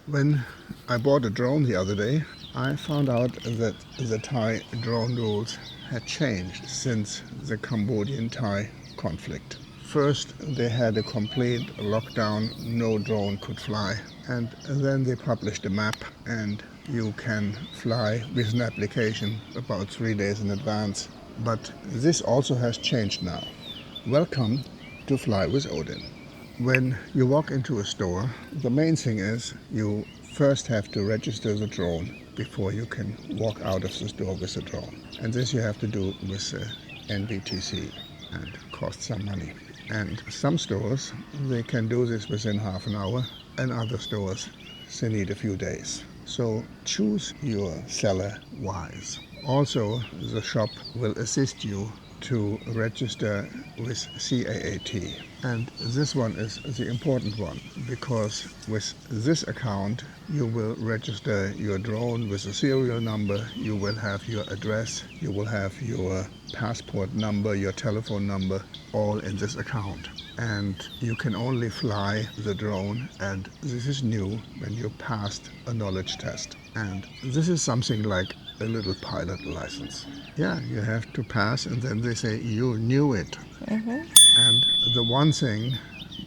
When I bought a drone the other day, I found out that the Thai drone rules had changed since the Cambodian-Thai conflict. First, they had a complete lockdown, no drone could fly. And then they published a map, and you can fly with an application about 3 days in advance. But this also has changed now. Welcome to Fly with Odin. When you walk into a store, the main thing is you first have to register the drone before you can walk out of the store with the drone. And this you have to do with NBTC and costs some money. And some stores, they can do this within half an hour, and other stores, they need a few days. So choose your seller wise. Also, the shop will assist you to register with CAAT. And this one is the important one, because with this account you will register your drone with a serial number, you will have your address, you will have your passport number, your telephone number, all in this account. And you can only fly the drone, and this is new, when you passed a knowledge test. And this is something like a little pilot license. Yeah, you have to pass, and then they say you knew it. And the one thing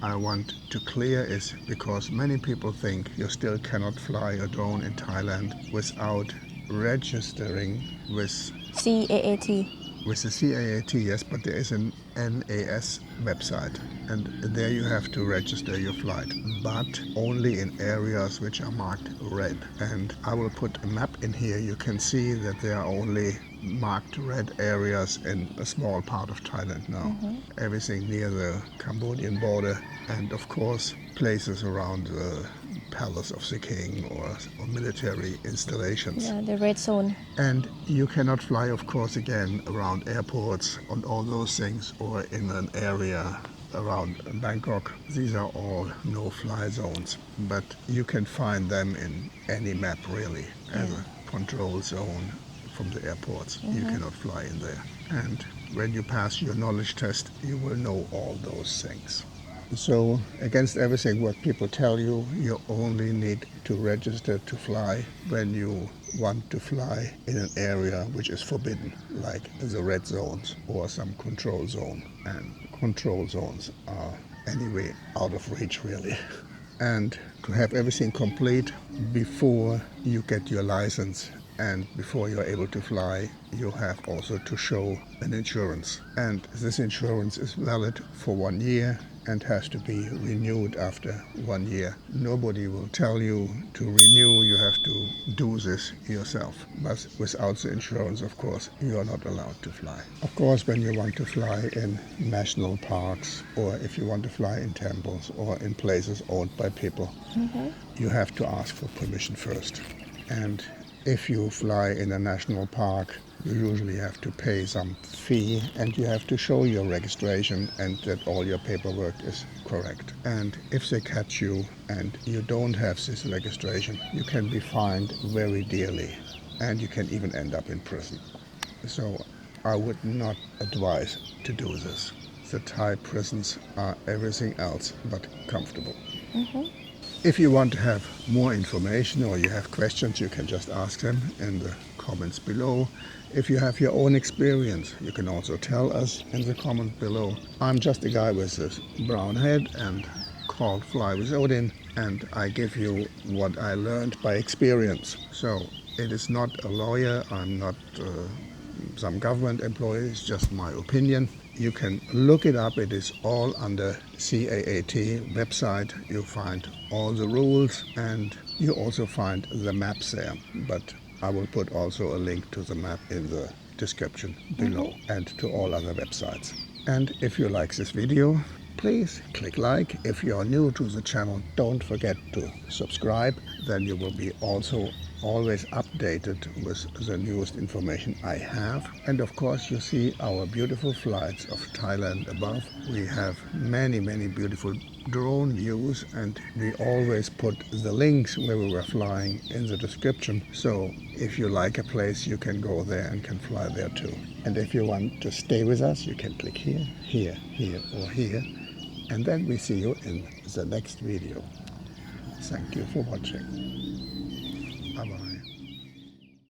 I want to clear is, because many people think you still cannot fly a drone in Thailand without registering with CAAT. With the CAAT, yes, but there is an NAS website, and there you have to register your flight, but only in areas which are marked red. And I will put a map in here. You can see that there are only marked red areas in a small part of Thailand now. Everything near the Cambodian border, and of course places around the palace of the king or military installations. Yeah, the red zone. And you cannot fly, of course, again around airports and all those things, or in an area around Bangkok. These are all no-fly zones, but you can find them in any map really as a control zone from the airports. You cannot fly in there. And when you pass your knowledge test, you will know all those things. So against everything what people tell you, you only need to register to fly when you want to fly in an area which is forbidden, like the red zones or some control zone. And control zones are anyway out of reach really. And to have everything complete before you get your license and before you're able to fly, you have also to show an insurance. And this insurance is valid for 1 year and has to be renewed after 1 year. Nobody will tell you to renew, you have to do this yourself. But without the insurance, of course, you are not allowed to fly. Of course, when you want to fly in national parks, or if you want to fly in temples or in places owned by people, you have to ask for permission first. And if you fly in a national park, you usually have to pay some fee, and you have to show your registration and that all your paperwork is correct. And if they catch you and you don't have this registration, you can be fined very dearly, and you can even end up in prison. So I would not advise to do this. The Thai prisons are everything else but comfortable. If you want to have more information or you have questions, you can just ask them in the comments below. If you have your own experience, you can also tell us in the comment below. I'm just a guy with this brown head and called Fly with Odin, and I give you what I learned by experience. So it is not a lawyer, I'm not some government employee, it's just my opinion. You can look it up, it is all under CAAT website. You find all the rules, and you also find the maps there. But I will put also a link to the map in the description below, and to all other websites. And if you like this video, please click like. If you are new to the channel, don't forget to subscribe. Then you will be also always updated with the newest information I have. And of course you see our beautiful flights of Thailand above. We have many beautiful drone views, and we always put the links where we were flying in the description. So if you like a place, you can go there and can fly there too. And if you want to stay with us, you can click here, here, here or here. And then we see you in the next video. Thank you for watching. Bye bye.